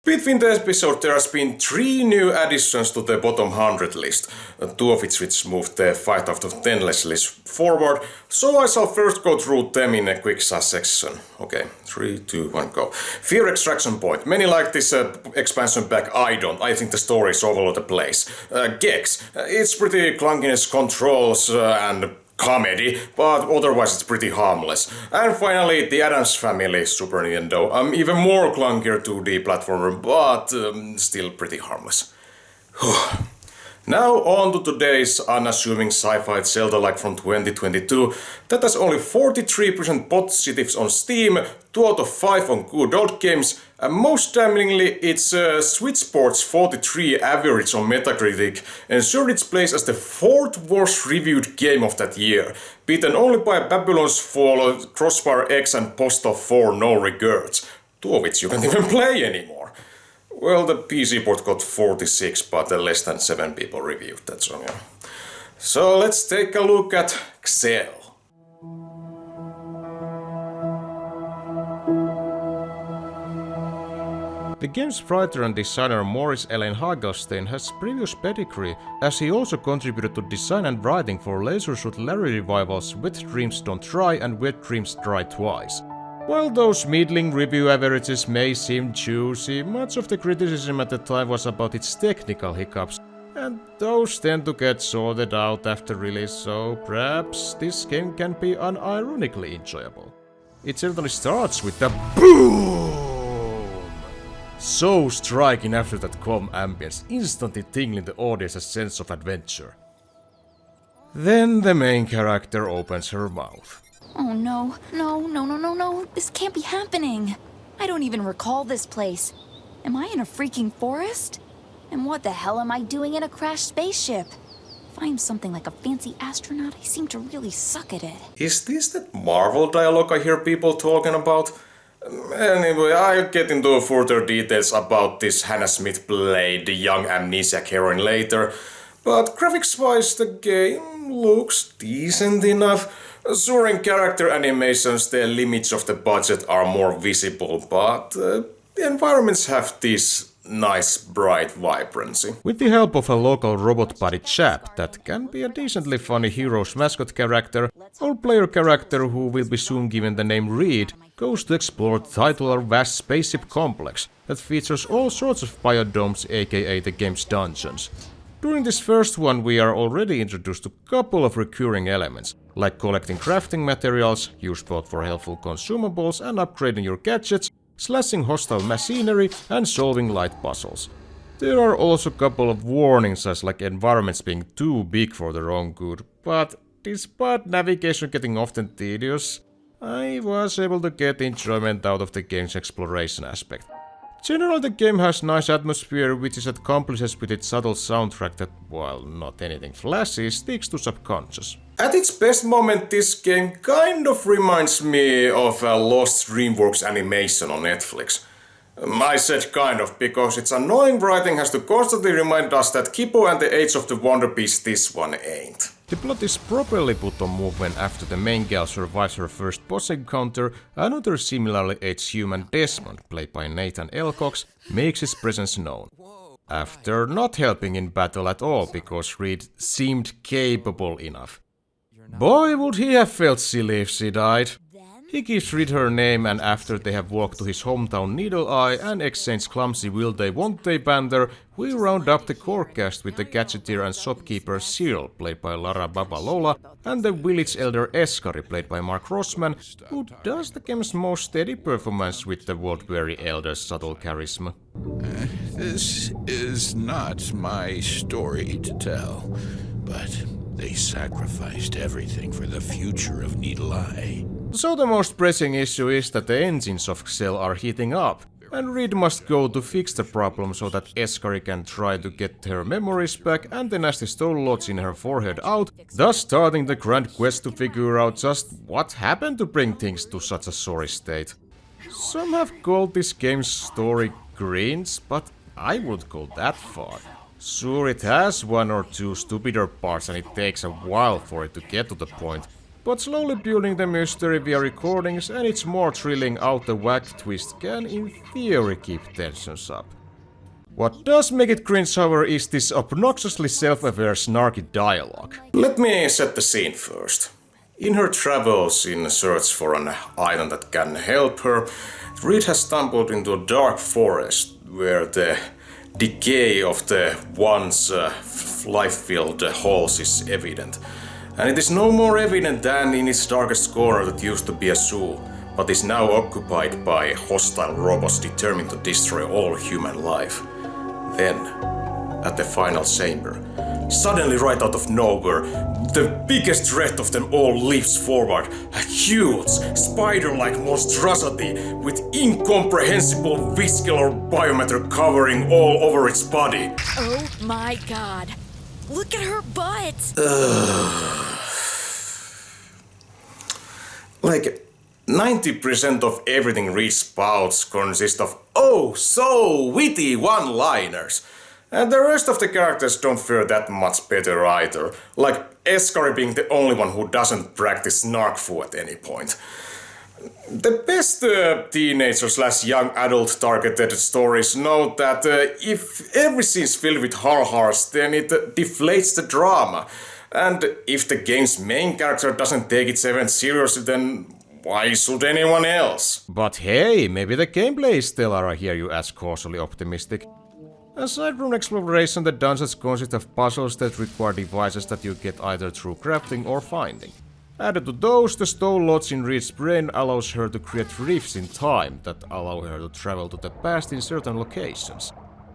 Between the episodes there has been 3 new additions to the bottom 100 list, 2 of which moved the 5 out of 10 list forward, so I shall first go through them in a quick section. Okay, 3, 2, 1, go. Fear Extraction Point. Many like this expansion pack, I don't. I think the story is all over the place. Gex. It's pretty clunkiness controls and comedy, but otherwise it's pretty harmless. And finally, the Addams Family Super Nintendo. Even more clunkier 2D platformer, but still pretty harmless. Now on to today's unassuming sci-fi Zelda-like from 2022 that has only 43% positives on Steam, 2 out of 5 on Good Old Games, and most damningly its Switch Sports 43 average on Metacritic ensured its place as the 4th worst reviewed game of that year, beaten only by Babylon's Fall, Crossfire X and Postal 4 No Regrets, 2 of which you can't even play anymore. Well, the PC port got 46, but less than 7 people reviewed that, so yeah. So let's take a look at XEL. The game's writer and designer Maurice Elaine Hagelstein has previous pedigree, as he also contributed to design and writing for Leisure Suit Larry revivals Wet Dreams Don't Try and Wet Dreams Try Twice. While those middling review averages may seem juicy, much of the criticism at the time was about its technical hiccups, and those tend to get sorted out after release, so perhaps this game can be unironically enjoyable. It certainly starts with the BOOM! So striking after that calm ambience, instantly tingling the audience's sense of adventure. Then the main character opens her mouth. Oh no, no, this can't be happening. I don't even recall this place. Am I in a freaking forest? And what the hell am I doing in a crashed spaceship? If I'm something like a fancy astronaut, I seem to really suck at it. Is this that Marvel dialogue I hear people talking about? Anyway, I'll get into further details about this Hannah Smith played young amnesia heroine later, but graphics-wise the game looks decent enough. Soaring character animations, the limits of the budget are more visible, but the environments have this nice bright vibrancy. With the help of a local robot buddy chap that can be a decently funny hero's mascot character, our player character, who will be soon given the name Reed, goes to explore the titular vast spaceship complex that features all sorts of biodomes, aka the game's dungeons. During this first one we are already introduced to a couple of recurring elements, like collecting crafting materials, used both for helpful consumables and upgrading your gadgets, slashing hostile machinery and solving light puzzles. There are also a couple of warning signs like environments being too big for their own good, but despite navigation getting often tedious, I was able to get enjoyment out of the game's exploration aspect. Generally the game has nice atmosphere which is accomplished with its subtle soundtrack that, while not anything flashy, sticks to subconscious. At its best moment this game kind of reminds me of a Lost DreamWorks animation on Netflix. I said kind of because its annoying writing has to constantly remind us that Kipo and the Age of the Wonder Beast this one ain't. The plot is properly put on move when after the main gal survives her first boss encounter, another similarly aged human Desmond, played by Nathan Elcox, makes his presence known. After not helping in battle at all because Reed seemed capable enough. Boy, would he have felt silly if she died. He gives Reed her name, and after they have walked to his hometown Needle Eye and exchanged clumsy will they won't they banter, we round up the core cast with the gadgeteer and shopkeeper Cyril, played by Lara Babalola, and the village elder Eskari, played by Mark Rossman, who does the game's most steady performance with the world-weary elder's subtle charisma. This is not my story to tell, but they sacrificed everything for the future of Needle Eye. So the most pressing issue is that the engines of XEL are heating up, and Reed must go to fix the problem so that Eskari can try to get her memories back and the nasty stone lodge in her forehead out, thus starting the grand quest to figure out just what happened to bring things to such a sorry state. Some have called this game's story cringe, but I wouldn't go that far. Sure, it has one or two stupider parts and it takes a while for it to get to the point, but slowly building the mystery via recordings and its more thrilling out-the-whack twist can in theory keep tensions up. What does make it cringe, however, is this obnoxiously self-aware snarky dialogue. Let me set the scene first. In her travels in search for an item that can help her, Reed has stumbled into a dark forest where the decay of the once life-filled halls is evident. And it is no more evident than in its darkest corner that used to be a zoo, but is now occupied by hostile robots determined to destroy all human life. Then, at the final chamber, suddenly right out of nowhere, the biggest threat of them all leaps forward, a huge, spider-like monstrosity with incomprehensible visceral biomatter covering all over its body. Oh my god. Look at her butt! Like, 90% of everything Reed spouts consists of oh so witty one-liners. And the rest of the characters don't fare that much better either, like Eskari being the only one who doesn't practice snarkfu at any point. The best teenager/young adult targeted stories note that if every scene's filled with har-hars, then it deflates the drama. And if the game's main character doesn't take its events seriously, then why should anyone else? But hey, maybe the gameplay is stellar, I hear you as cautiously optimistic. Aside from exploration, the dungeons consist of puzzles that require devices that you get either through crafting or finding. Added to those, the stone lodge in Reed's brain allows her to create rifts in time that allow her to travel to the past in certain locations.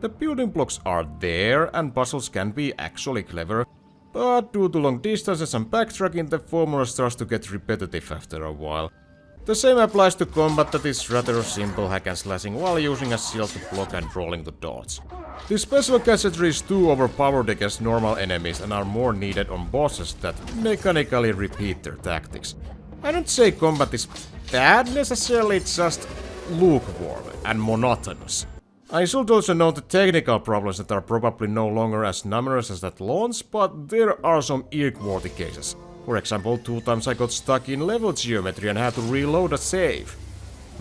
The building blocks are there, and puzzles can be actually clever, but due to long distances and backtracking, the formula starts to get repetitive after a while. The same applies to combat that is rather simple hack and slashing while using a shield to block and rolling to dodge. The special gadgetry is too overpowered against normal enemies and are more needed on bosses that mechanically repeat their tactics. I don't say combat is bad necessarily, it's just lukewarm and monotonous. I should also note the technical problems that are probably no longer as numerous as at launch, but there are some ear-worthy cases. For example, 2 times I got stuck in level geometry and had to reload a save.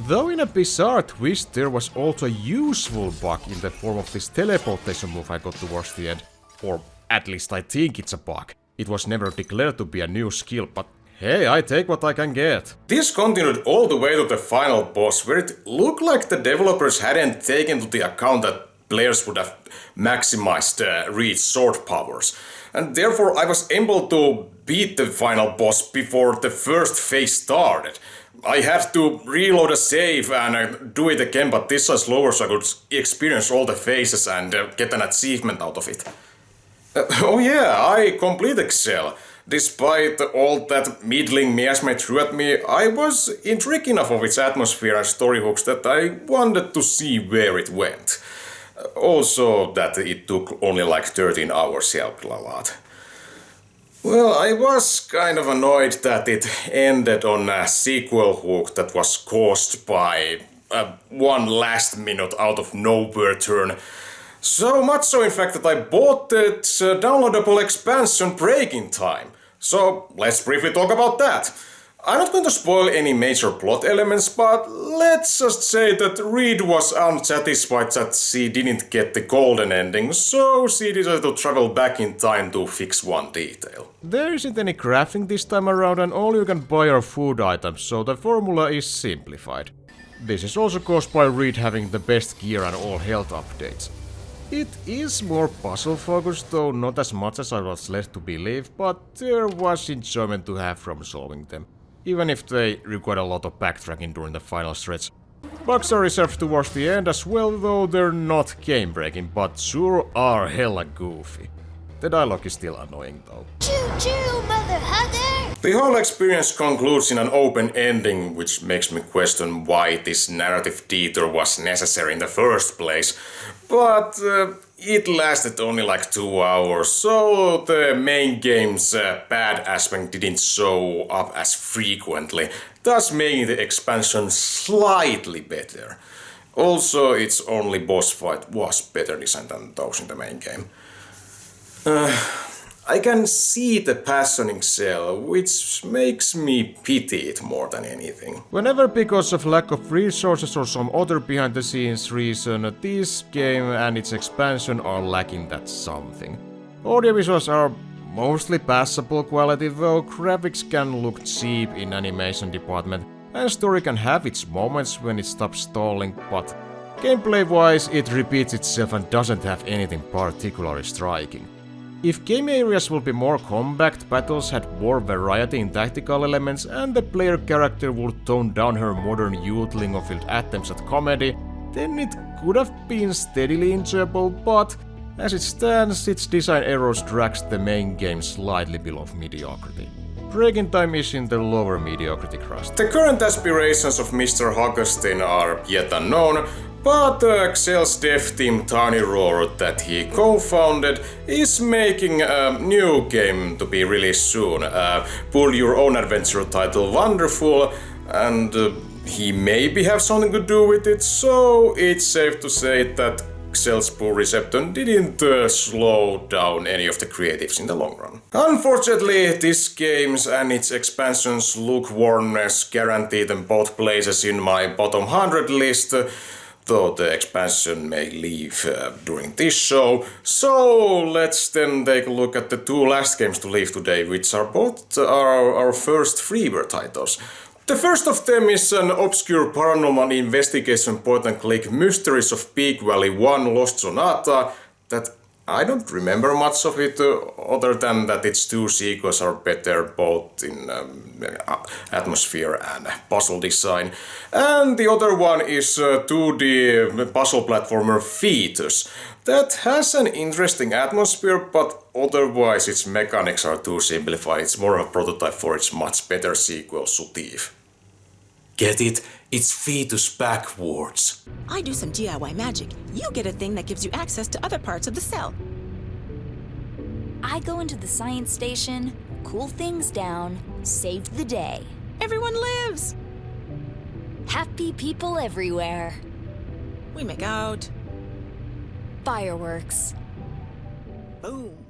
Though in a bizarre twist, there was also a useful bug in the form of this teleportation move I got towards the end. Or at least I think it's a bug. It was never declared to be a new skill, but hey, I take what I can get. This continued all the way to the final boss, where it looked like the developers hadn't taken into the account that players would have maximized Reed's sword powers. And therefore I was able to beat the final boss before the first phase started. I had to reload a save and do it again, but this was slower so I could experience all the phases and get an achievement out of it. Oh yeah, I completed XEL. Despite all that middling miasma threw at me, I was intrigued enough of its atmosphere and story hooks that I wanted to see where it went. Also that it took only like 13 hours helped a lot. Well, I was kind of annoyed that it ended on a sequel hook that was caused by one last minute out of nowhere turn. So much so in fact that I bought its downloadable expansion Breaking Time. So let's briefly talk about that. I'm not going to spoil any major plot elements, but let's just say that Reed was unsatisfied that she didn't get the golden ending, so she decided to travel back in time to fix one detail. There isn't any crafting this time around and all you can buy are food items, so the formula is simplified. This is also caused by Reed having the best gear and all health updates. It is more puzzle focused though, not as much as I was led to believe, but there was enjoyment to have from solving them. Even if they required a lot of backtracking during the final stretch. Bugs are reserved towards the end as well, though they're not game-breaking, but sure are hella goofy. The dialogue is still annoying though. Choo-choo, Mother Hutter! The whole experience concludes in an open ending, which makes me question why this narrative detour was necessary in the first place. But it lasted only like 2 hours, so the main game's bad aspect didn't show up as frequently, thus making the expansion slightly better. Also, its only boss fight was better designed than those in the main game. I can see the passion in XEL, which makes me pity it more than anything. Whenever because of lack of resources or some other behind the scenes reason, this game and its expansion are lacking that something. Audiovisuals are mostly passable quality, though graphics can look cheap in animation department, and story can have its moments when it stops stalling, but gameplay-wise it repeats itself and doesn't have anything particularly striking. If game areas will be more compact, battles had more variety in tactical elements, and the player character would tone down her modern youth lingo-filled attempts at comedy, then it could have been steadily enjoyable, but as it stands, its design errors drags the main game slightly below mediocrity. Breaking Time is in the lower mediocrity crust. The current aspirations of Mr. Hogestein are yet unknown, but XEL's dev team Tiny Roar that he co-founded is making a new game to be released soon. Pull your own adventure title Wonderful, and he maybe have something to do with it, so it's safe to say that XEL's poor reception didn't slow down any of the creatives in the long run. Unfortunately, this game's and its expansion's lukewarmness guarantee them both places in my bottom 100 list, though the expansion may leave during this show. So let's then take a look at the two last games to leave today, which are both our first freeware titles. The first of them is an obscure paranormal investigation point-and-click Mysteries of Peak Valley 1 Lost Sonata that I don't remember much of it other than that its two sequels are better both in atmosphere and puzzle design. And the other one is 2D puzzle platformer Fetus that has an interesting atmosphere, but otherwise its mechanics are too simplified. It's more of a prototype for its much better sequel, Sutiv. Get it? It's Fetus backwards. I do some DIY magic. You get a thing that gives you access to other parts of the cell. I go into the science station, cool things down, save the day. Everyone lives! Happy people everywhere. We make out. Fireworks. Boom.